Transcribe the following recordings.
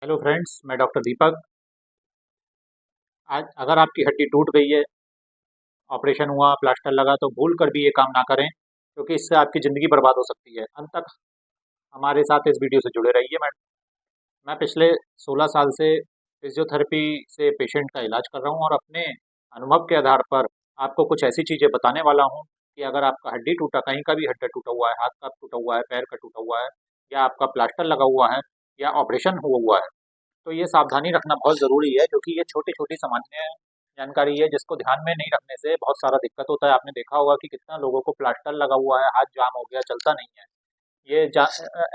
Hello friends, मैं doctor दीपक। आज अगर आपकी हड्डी टूट गई है, ऑपरेशन हुआ, प्लास्टर लगा, तो भूल कर भी ये काम ना करें, क्योंकि इससे आपकी ज़िंदगी बर्बाद हो सकती है। अंत तक हमारे साथ इस वीडियो से जुड़े रहिए। मैं पिछले 16 साल से फिजियोथेरेपी से पेशेंट का इलाज कर रहा हूँ, और अपने अनुभव के आधार पर आपको कुछ ऐसी चीज़ें बताने वाला हूँ कि अगर आपका हड्डी टूटा, कहीं का भी हड्डी टूटा हुआ है, हाथ का टूटा हुआ है, पैर का टूटा हुआ है, या आपका प्लास्टर लगा हुआ है, या ऑपरेशन हुआ हुआ है, तो ये सावधानी रखना बहुत ज़रूरी है, क्योंकि ये छोटी छोटी सामान्य जानकारी है जिसको ध्यान में नहीं रखने से बहुत सारा दिक्कत होता है। आपने देखा होगा कि कितना लोगों को प्लास्टर लगा हुआ है, हाथ जाम हो गया, चलता नहीं है,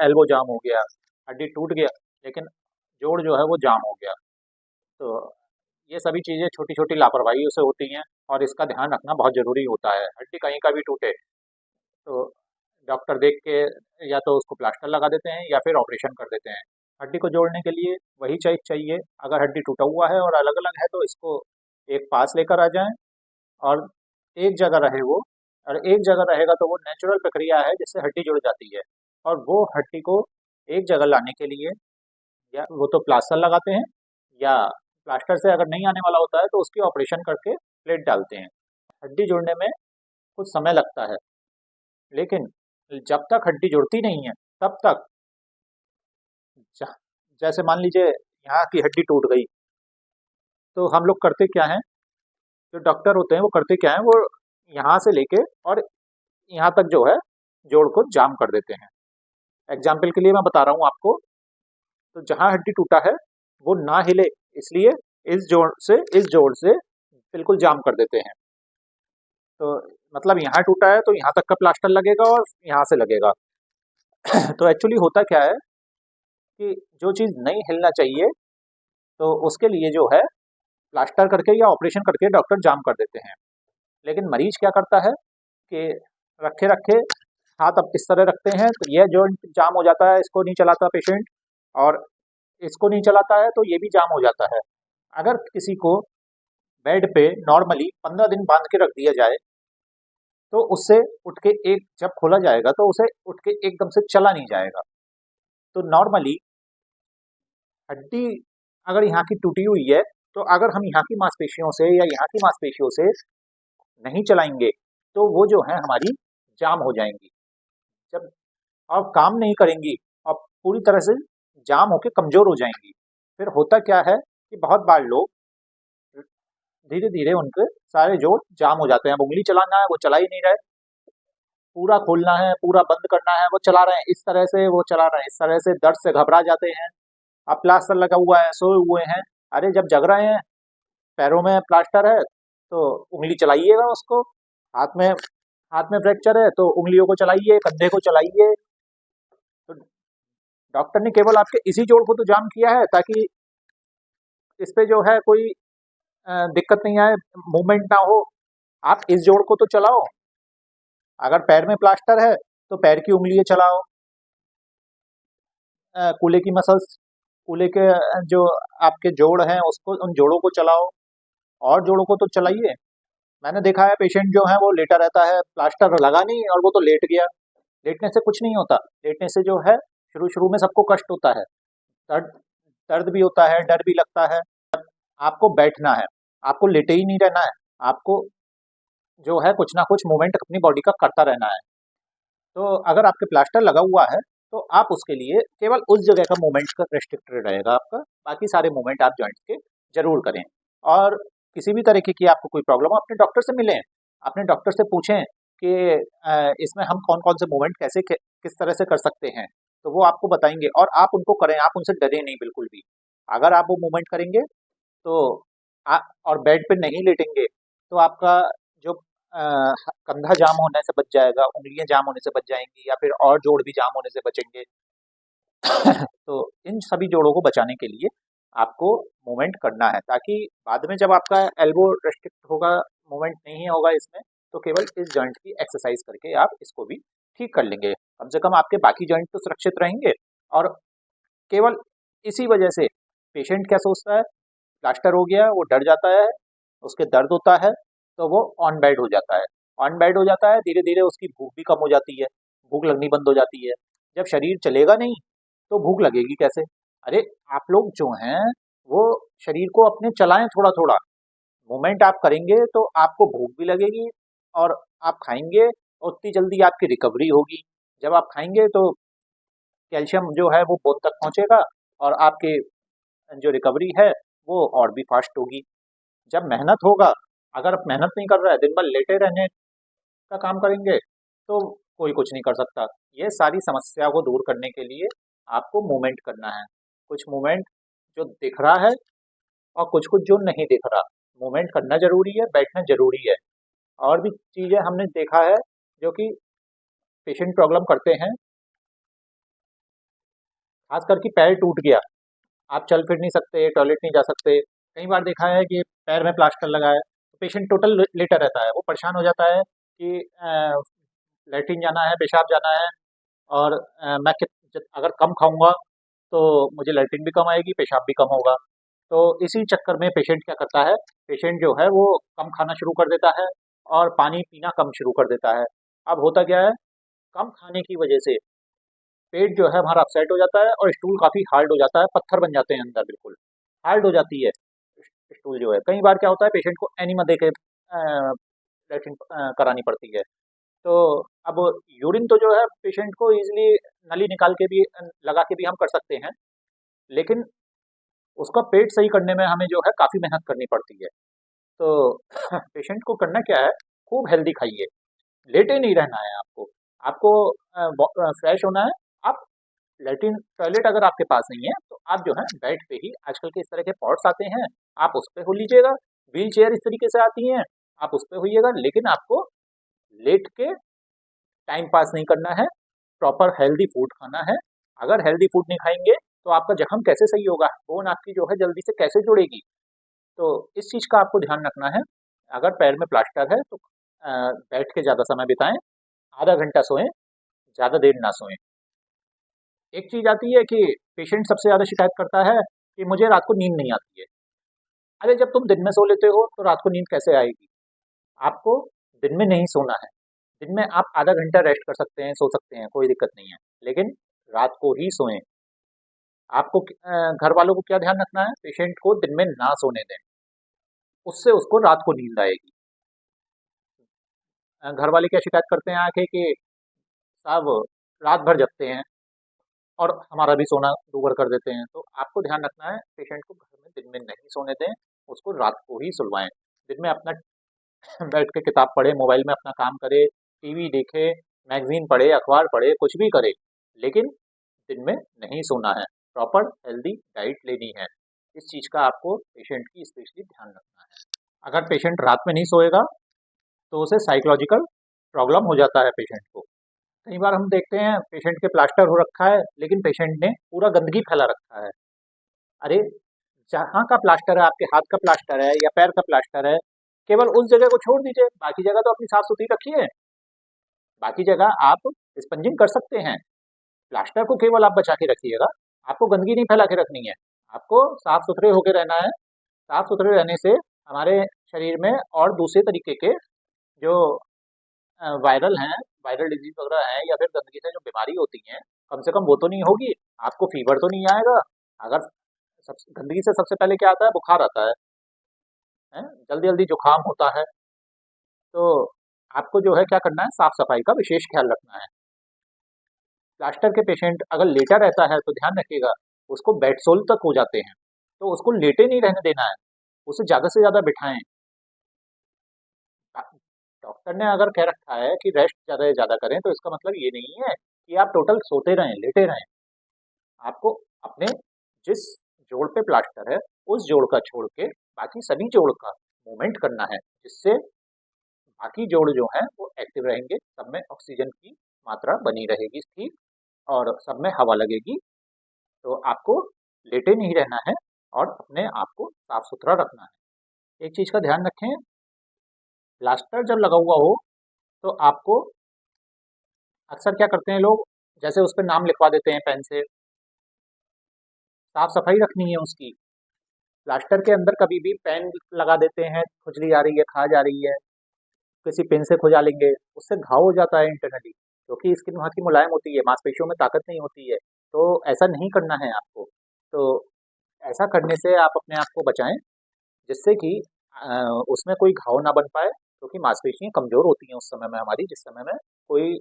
एल्बो जाम हो गया, हड्डी टूट गया, लेकिन जोड़ जो है वो जाम हो गया। तो ये सभी चीज़ें छोटी छोटी लापरवाहियों से होती हैं, और इसका ध्यान रखना बहुत ज़रूरी होता है। हड्डी कहीं का भी टूटे तो डॉक्टर देख के या तो उसको प्लास्टर लगा देते हैं, या फिर ऑपरेशन कर देते हैं। हड्डी को जोड़ने के लिए वही चाहिए। अगर हड्डी टूटा हुआ है और अलग अलग है, तो इसको एक पास लेकर आ जाएं, और एक जगह रहे वो, और एक जगह रहेगा तो वो नेचुरल प्रक्रिया है जिससे हड्डी जुड़ जाती है। और वो हड्डी को एक जगह लाने के लिए या वो तो प्लास्टर लगाते हैं, या प्लास्टर से अगर नहीं आने वाला होता है तो उसकी ऑपरेशन करके प्लेट डालते हैं। हड्डी जुड़ने में कुछ समय लगता है, लेकिन जब तक हड्डी जुड़ती नहीं है तब तक, ज- जैसे मान लीजिए यहाँ की हड्डी टूट गई, तो हम लोग करते क्या हैं, जो डॉक्टर होते हैं वो करते क्या हैं, वो यहाँ से लेके और यहाँ तक जो है जोड़ को जाम कर देते हैं। एग्जाम्पल के लिए मैं बता रहा हूँ आपको। तो जहाँ हड्डी टूटा है वो ना हिले, इसलिए इस जोड़ से बिल्कुल जाम कर देते हैं। तो मतलब यहाँ टूटा है तो यहाँ तक का प्लास्टर लगेगा और यहाँ से लगेगा। तो एक्चुअली होता क्या है कि जो चीज़ नहीं हिलना चाहिए, तो उसके लिए जो है प्लास्टर करके या ऑपरेशन करके डॉक्टर जाम कर देते हैं। लेकिन मरीज क्या करता है कि रखे रखे हाथ अब इस तरह रखते हैं, तो यह जॉइंट जाम हो जाता है, इसको नहीं चलाता पेशेंट, और इसको नहीं चलाता है तो ये भी जाम हो जाता है। अगर किसी को बेड पे नॉर्मली 15 दिन बांध के रख दिया जाए, तो उससे उठ के एक जब खोला जाएगा तो उसे उठ के एकदम से चला नहीं जाएगा। तो नॉर्मली हड्डी अगर यहाँ की टूटी हुई है, तो अगर हम यहाँ की मांसपेशियों से या यहाँ की मांसपेशियों से नहीं चलाएंगे, तो वो जो है हमारी जाम हो जाएंगी। जब और काम नहीं करेंगी और पूरी तरह से जाम होकर कमजोर हो जाएंगी। फिर होता क्या है कि बहुत बार लोग धीरे धीरे उनके सारे जोड़ जाम हो जाते हैं। अब उंगली चलाना है वो चला ही नहीं रहे, पूरा खोलना है, पूरा बंद करना है, वो चला रहे हैं, इस तरह से वो चला रहे हैं, इस तरह से दर्द से घबरा जाते हैं। अब प्लास्टर लगा हुआ है, सोए हुए हैं, अरे जब जग रहे हैं, पैरों में प्लास्टर है, तो उंगली चलाइएगा उसको। हाथ में फ्रैक्चर है तो उंगलियों को चलाइए, कंधे को चलाइए। तो डॉक्टर ने केवल आपके इसी जोड़ को तो जाम किया है ताकि इस पे जो है कोई दिक्कत नहीं आए, मूवमेंट ना हो। आप इस जोड़ को तो चलाओ। अगर पैर में प्लास्टर है तो पैर की उंगलियां चलाओ, कूल्हे की मसल्स, कूल्हे के जो आपके जोड़ हैं उसको, उन जोड़ों को चलाओ, और जोड़ों को तो चलाइए। मैंने देखा है पेशेंट जो है वो लेटा रहता है, प्लास्टर लगा नहीं और वो तो लेट गया। लेटने से कुछ नहीं होता। लेटने से जो है शुरू शुरू में सबको कष्ट होता है, दर्द दर्द भी होता है, डर भी लगता है। आपको बैठना है, आपको लेटे ही नहीं रहना है, आपको जो है कुछ ना कुछ मूवमेंट अपनी बॉडी का करता रहना है। तो अगर आपके प्लास्टर लगा हुआ है, तो आप उसके लिए केवल उस जगह का मूवमेंट का रेस्ट्रिक्टेड रहेगा आपका, बाकी सारे मूवमेंट आप जॉइंट्स के जरूर करें। और किसी भी तरीके की आपको कोई प्रॉब्लम हो, अपने डॉक्टर से मिलें, अपने डॉक्टर से पूछें कि इसमें हम कौन कौन से मूवमेंट किस तरह से कर सकते हैं, तो वो आपको बताएंगे, और आप उनको करें, आप उनसे डरे नहीं बिल्कुल भी। अगर आप वो मूवमेंट करेंगे तो और बेड पे नहीं लेटेंगे, तो आपका जो कंधा जाम होने से बच जाएगा, उंगलियां जाम होने से बच जाएंगी, या फिर और जोड़ भी जाम होने से बचेंगे। तो इन सभी जोड़ों को बचाने के लिए आपको मूवमेंट करना है, ताकि बाद में जब आपका एल्बो रेस्ट्रिक्ट होगा, मूवमेंट नहीं होगा इसमें, तो केवल इस जॉइंट की एक्सरसाइज करके आप इसको भी ठीक कर लेंगे। कम से कम आपके बाकी जॉइंट तो सुरक्षित रहेंगे। और केवल इसी वजह से पेशेंट क्या सोचता है, प्लास्टर हो गया, वो डर जाता है, उसके दर्द होता है, तो वो ऑन बेड हो जाता है। ऑन बेड हो जाता है, धीरे धीरे उसकी भूख भी कम हो जाती है, भूख लगनी बंद हो जाती है। जब शरीर चलेगा नहीं तो भूख लगेगी कैसे? अरे आप लोग जो हैं वो शरीर को अपने चलाएं थोड़ा थोड़ा। मूवमेंट आप करेंगे तो आपको भूख भी लगेगी, और आप खाएंगे तो उतनी जल्दी आपकी रिकवरी होगी। जब आप खाएंगे तो कैल्शियम जो है वो बोन तक पहुंचेगा, और आपके जो रिकवरी है वो और भी फास्ट होगी। जब मेहनत होगा, अगर आप मेहनत नहीं कर रहा है, दिन भर लेटे रहने का काम करेंगे, तो कोई कुछ नहीं कर सकता। ये सारी समस्या को दूर करने के लिए आपको मूवमेंट करना है। कुछ मूवमेंट जो दिख रहा है और कुछ कुछ जो नहीं दिख रहा। मूवमेंट करना जरूरी है, बैठना जरूरी है। और भी चीजें हमने देखा है जो कि पेशेंट प्रॉब्लम करते हैं, खास करके पैर टूट गया, आप चल फिर नहीं सकते, टॉयलेट नहीं जा सकते। कई बार देखा है कि पैर में प्लास्टर लगा है तो पेशेंट टोटल लेटा रहता है, वो परेशान हो जाता है कि लैट्रिन जाना है, पेशाब जाना है, और मैं अगर कम खाऊंगा तो मुझे लैट्रिन भी कम आएगी, पेशाब भी कम होगा। तो इसी चक्कर में पेशेंट क्या करता है, पेशेंट जो है वो कम खाना शुरू कर देता है और पानी पीना कम शुरू कर देता है। अब होता क्या है, कम खाने की वजह से पेट जो है हमारा अपसेट हो जाता है और स्टूल काफ़ी हार्ड हो जाता है, पत्थर बन जाते हैं अंदर, बिल्कुल हार्ड हो जाती है स्टूल जो है। कई बार क्या होता है, पेशेंट को एनीमा दे के लैट्रिन करानी पड़ती है। तो अब यूरिन तो जो है पेशेंट को इजीली नली निकाल के भी लगा के भी हम कर सकते हैं, लेकिन उसका पेट सही करने में हमें जो है काफ़ी मेहनत करनी पड़ती है। तो पेशेंट को करना क्या है, खूब हेल्दी खाइए, लेटे नहीं रहना है आपको। आपको फ्रेश होना है। आप लैट्रिन टॉयलेट अगर आपके पास नहीं है तो आप जो है बेड पे ही, आजकल के इस तरह के पॉट्स आते हैं, आप उस पे हो लीजिएगा। व्हील चेयर इस तरीके से आती हैं, आप उस पे होइएगा, लेकिन आपको लेट के टाइम पास नहीं करना है, प्रॉपर हेल्दी फूड खाना है। अगर हेल्दी फूड नहीं खाएंगे तो आपका जख्म कैसे सही होगा, बोन आपकी जो है जल्दी से कैसे जुड़ेगी। तो इस चीज़ का आपको ध्यान रखना है। अगर पैर में प्लास्टर है तो बैठ के ज़्यादा समय बिताएं, आधा घंटा सोएं, ज़्यादा देर ना सोएं। एक चीज़ आती है कि पेशेंट सबसे ज़्यादा शिकायत करता है कि मुझे रात को नींद नहीं आती है। अरे जब तुम दिन में सो लेते हो तो रात को नींद कैसे आएगी? आपको दिन में नहीं सोना है। दिन में आप आधा घंटा रेस्ट कर सकते हैं, सो सकते हैं, कोई दिक्कत नहीं है, लेकिन रात को ही सोएं। आपको घर वालों को क्या ध्यान रखना है, पेशेंट को दिन में ना सोने दें, उससे उसको रात को नींद आएगी। घर वाले क्या शिकायत करते हैं आके कि साहब रात भर जगते हैं और हमारा भी सोना दूभर कर देते हैं। तो आपको ध्यान रखना है, पेशेंट को घर में दिन में नहीं सोने दें, उसको रात को ही सुलवाएं। दिन में अपना बैठ के किताब पढ़े, मोबाइल में अपना काम करे, टीवी देखे, मैगजीन पढ़े, अखबार पढ़े, कुछ भी करे, लेकिन दिन में नहीं सोना है। प्रॉपर हेल्दी डाइट लेनी है। इस चीज़ का आपको पेशेंट की स्पेशली ध्यान रखना है। अगर पेशेंट रात में नहीं सोएगा तो उसे साइकोलॉजिकल प्रॉब्लम हो जाता है पेशेंट को। कई बार हम देखते हैं पेशेंट के प्लास्टर हो रखा है, लेकिन पेशेंट ने पूरा गंदगी फैला रखा है। अरे जहाँ का प्लास्टर है, आपके हाथ का प्लास्टर है या पैर का प्लास्टर है, केवल उस जगह को छोड़ दीजिए, बाकी जगह तो अपनी साफ सुथरी रखिए। बाकी जगह आप स्पंजिंग कर सकते हैं, प्लास्टर को केवल आप बचा के रखिएगा। आपको गंदगी नहीं फैला के रखनी है, आपको साफ सुथरे होकर रहना है। साफ सुथरे रहने से हमारे शरीर में और दूसरे तरीके के जो वायरल हैं, वायरल डिजीज वगैरह हैं, या फिर गंदगी से जो बीमारी होती हैं, कम से कम वो तो नहीं होगी। आपको फीवर तो नहीं आएगा। अगर सबसे गंदगी से सबसे पहले क्या आता है, बुखार आता है, जल्दी जल्दी जुकाम होता है। तो आपको जो है क्या करना है, साफ सफाई का विशेष ख्याल रखना है। प्लास्टर के पेशेंट अगर लेटा रहता है तो ध्यान रखिएगा, उसको बेडसोल तक हो जाते हैं, तो उसको लेटे नहीं रहने देना है, उसे ज़्यादा से ज़्यादा बिठाएं। डॉक्टर ने अगर कह रखा है कि रेस्ट ज़्यादा से ज़्यादा करें, तो इसका मतलब ये नहीं है कि आप टोटल सोते रहें, लेटे रहें। आपको अपने जिस जोड़ पे प्लास्टर है उस जोड़ का छोड़ के बाकी सभी जोड़ का मूवमेंट करना है, जिससे बाकी जोड़ जो हैं वो एक्टिव रहेंगे, सब में ऑक्सीजन की मात्रा बनी रहेगी ठीक, और सब में हवा लगेगी। तो आपको लेटे नहीं रहना है और अपने आप को साफ सुथरा रखना है। एक चीज़ का ध्यान रखें, प्लास्टर जब लगा हुआ हो तो आपको अक्सर क्या करते हैं लोग, जैसे उस पर नाम लिखवा देते हैं पेन से। साफ सफाई रखनी है उसकी। प्लास्टर के अंदर कभी भी पेन लगा देते हैं, खुजली आ रही है, खाज आ रही है, किसी पेन से खुजा लेंगे, उससे घाव हो जाता है इंटरनली, क्योंकि स्किन वहाँ की मुलायम होती है, मांसपेशियों में ताकत नहीं होती है। तो ऐसा नहीं करना है आपको। तो ऐसा करने से आप अपने आप को बचाएं, जिससे कि उसमें कोई घाव ना बन पाए, क्योंकि मांसपेशियाँ कमज़ोर होती हैं उस समय में हमारी, जिस समय में कोई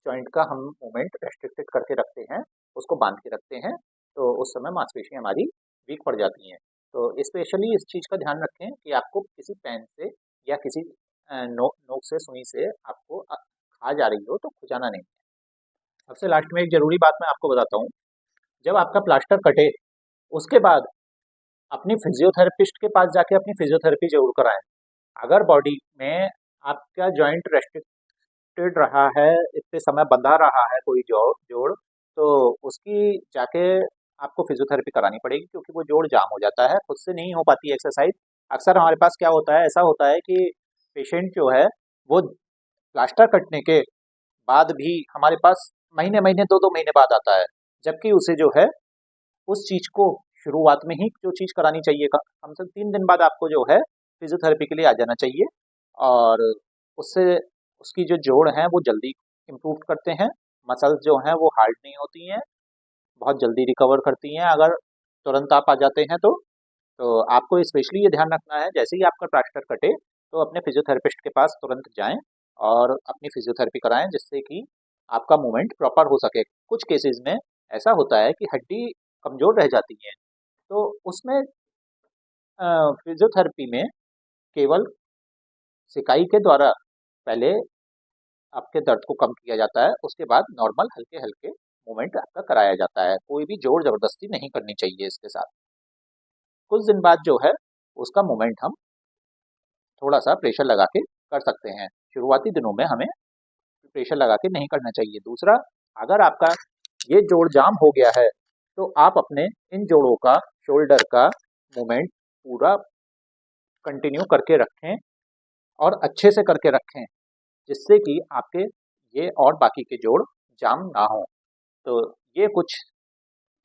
जॉइंट का हम मूवमेंट रेस्ट्रिक्टेड करके रखते हैं, उसको बांध के रखते हैं, तो उस समय मांसपेशियाँ हमारी वीक पड़ जाती हैं। तो स्पेशली इस चीज़ का ध्यान रखें कि आपको किसी पेन से या किसी नोक से, सुई से आपको खा जा रही हो तो खुजाना नहीं है। सबसे लास्ट में एक ज़रूरी बात मैं आपको बताता हूँ, जब आपका प्लास्टर कटे उसके बाद अपनी फिजियोथेरेपिस्ट के पास जाके अपनी फिजियोथेरेपी ज़रूर कराएं। अगर बॉडी में आपका जॉइंट रेस्ट्रिक्टेड रहा है, इतने समय बंधा रहा है कोई जोड़ जोड़, तो उसकी जाके आपको फिजियोथेरेपी करानी पड़ेगी, क्योंकि वो जोड़ जाम हो जाता है, खुद से नहीं हो पाती एक्सरसाइज। अक्सर हमारे पास क्या होता है, ऐसा होता है कि पेशेंट जो है वो प्लास्टर कटने के बाद भी हमारे पास महीने महीने 2-2 महीने बाद आता है, जबकि उसे जो है उस चीज़ को शुरुआत में ही जो चीज़ करानी चाहिए, कम से कम 3 दिन बाद आपको जो है फिजियोथेरेपी के लिए आ जाना चाहिए। और उससे उसकी जो जोड़ हैं वो जल्दी इम्प्रूव करते हैं, मसल्स जो हैं वो हार्ड नहीं होती हैं, बहुत जल्दी रिकवर करती हैं अगर तुरंत आप आ जाते हैं तो आपको स्पेशली ये ध्यान रखना है, जैसे ही आपका प्लास्टर कटे तो अपने फिजियोथेरेपिस्ट के पास तुरंत जाएं और अपनी फिजियोथेरेपी कराएं, जिससे कि आपका मूवमेंट प्रॉपर हो सके। कुछ केसेस में ऐसा होता है कि हड्डी कमज़ोर रह जाती है, तो उसमें फिजियोथेरेपी में केवल सिकाई के द्वारा पहले आपके दर्द को कम किया जाता है, उसके बाद नॉर्मल हल्के-हल्के मूवमेंट आपका कराया जाता है। कोई भी ज़ोर ज़बरदस्ती नहीं करनी चाहिए इसके साथ। कुछ दिन बाद जो है उसका मूवमेंट हम थोड़ा-सा प्रेशर लगा के कर सकते हैं। शुरुआती दिनों में हमें प्रेशर लगा के नहीं करना चाहिए। दूसरा, अगर आपका ये जोड़ जाम हो गया है, तो आप अपने इन जोड़ों का, शोल्डर का मूवमेंट पूरा कंटिन्यू करके रखें और अच्छे से करके रखें, जिससे कि आपके ये और बाकी के जोड़ जाम ना हों। तो ये कुछ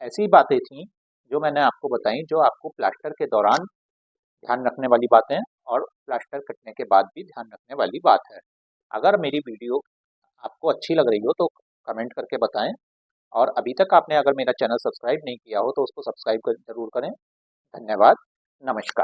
ऐसी बातें थीं जो मैंने आपको बताई, जो आपको प्लास्टर के दौरान ध्यान रखने वाली बातें और प्लास्टर कटने के बाद भी ध्यान रखने वाली बात है। अगर मेरी वीडियो आपको अच्छी लग रही हो तो कमेंट करके बताएं, और अभी तक आपने अगर मेरा चैनल सब्सक्राइब नहीं किया हो तो उसको सब्सक्राइब ज़रूर करें। धन्यवाद। नमस्कार।